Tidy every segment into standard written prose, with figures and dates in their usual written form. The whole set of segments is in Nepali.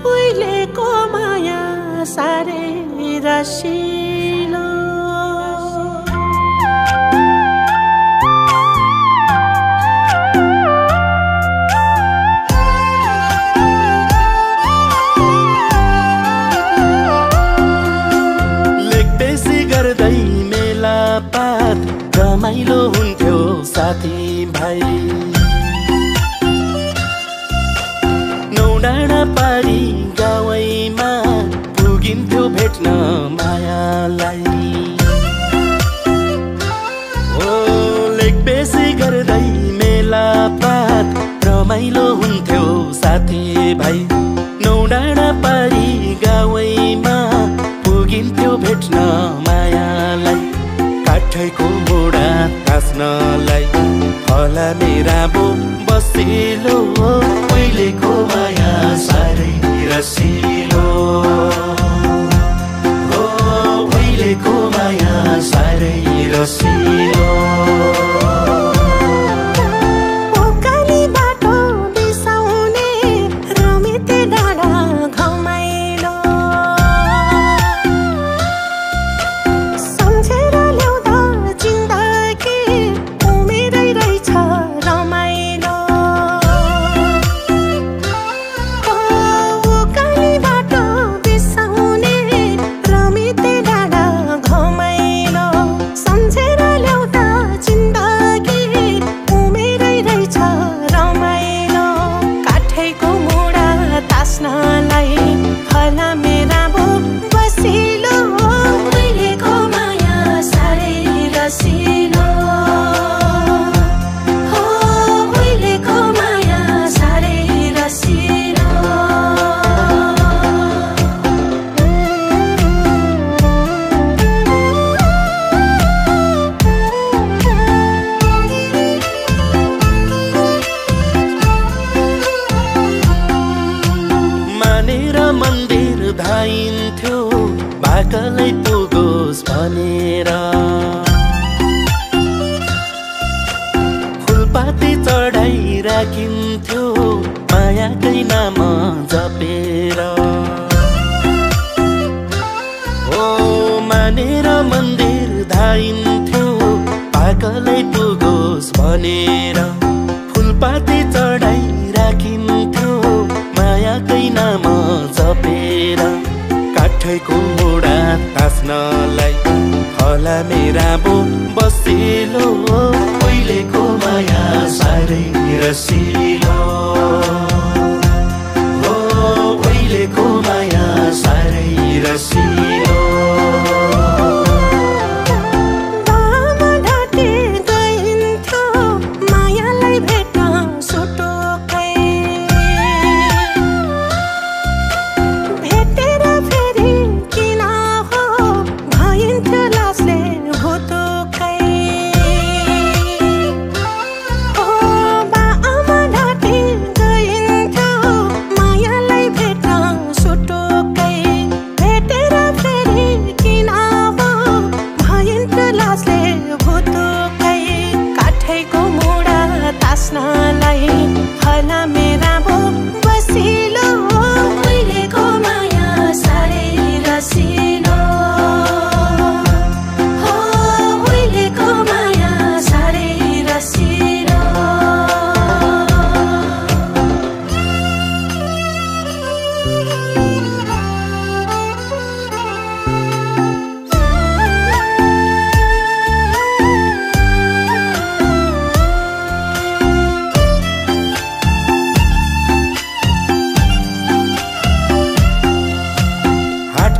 उहिलेको माया साह्रै रसिलो लेखबेसी गर्दै मेलापात रमाइलो हुन्थ्यो साथी भाइ नौडाँडा पारी गाउँमा पुगिन्थ्यो भेट्न मायालाई ओ लेखबेसी गर्दै मेलापात रमाइलो हुन्थ्यो साथी भाइ नौडाँडा पारी गाउँमा पुगिन्थ्यो भेट्न मायालाई काठैको मोडा तास्नलाई फला मेरा बो बसिलो उहिलेको माया साह्रै रसिलो हो उहिलेको माया साह्रै रसिलो धाइन्थ्यो भाकलै पुगोस् भनेर फुलपाती चढाइ राखिन्थ्यो मायाकै नाम जपेर ओ मानेर मन्दिर धाइन्थ्यो भाकलै पुगोस् भनेर फुलपाती चढाइ राखिन्थ्यो मायाकै नाम जपेर काठैको मोडा तास्नलाई फला मेरा बो बसिलो उहिलेको माया साह्रै रसिलो हो उहिलेको माया साह्रै रसिलो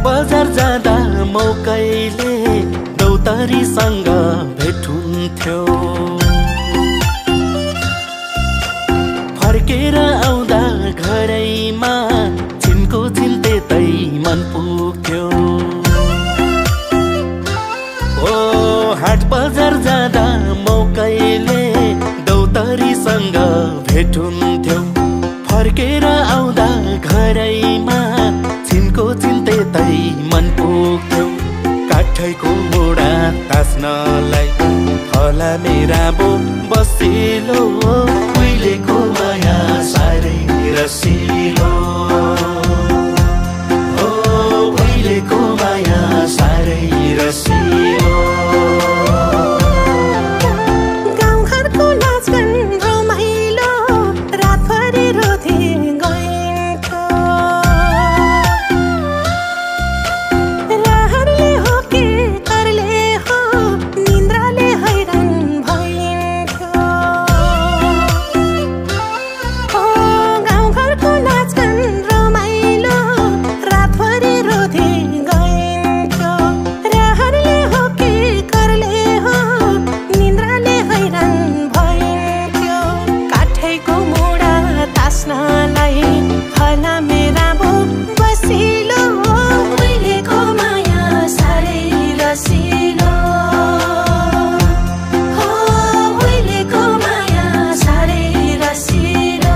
बजार जाँदा मौकैले दौतरीसँग भेट हुन्थ्यो फर्केर आउँदा घरैमा छिनको छिन्तेतै मन पुग्थ्यो ओ हाट बजार जाँदा मौकैले दौतरीसँग भेट हुन्थ्यो फर्केर आउँदा घरैमा छिनको छिन्तेतै मन पुग्थ्यो काठैको मोडा तास्नलाई फला मेरा बो बसिलो उहिलेको माया साह्रै रसिलो ओ उहिलेको माया साह्रै रसिलो गाउँघरको नाचगान रमाइलो रातभरि रोधी गइन्थ्यो रहरले हो कि करले हो निन्द्राले हैरान भइन्थ्यो ओ गाउँघरको नाचगान रमाइलो रातभरि रोधी गइन्थ्यो रहरले हो कि करले हो निन्द्राले हैरान भइन्थ्यो काठैको मुढा तास्नलाई फला मेरा बो बसिलो उहिलेको माया साह्रै रसिलो हो उहिलेको माया साह्रै रसिलो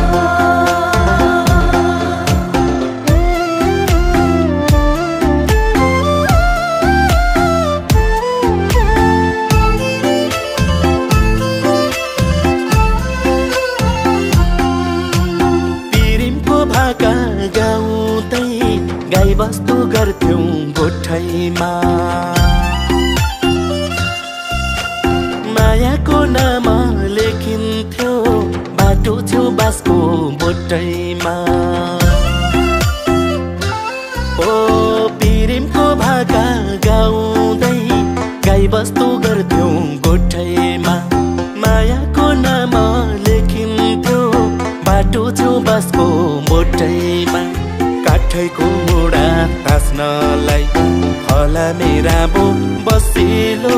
पिरिमको भाका गाउँदै गाई बस्तु गर्थ्यौं गोठैमा मायाको नाम लेखिन्थ्यो बाटो छेउ बाँसको बोटैमा ओ पिरिमको भाका गाउँदै गाई बस्तु गर्थ्यौं गोठैमा मायाको नाम लेखिन्थ्यो बाटो छेउ बाँसको बोटैमा काठैको मुढा तास्नलाई फला मेरा बो बसिलो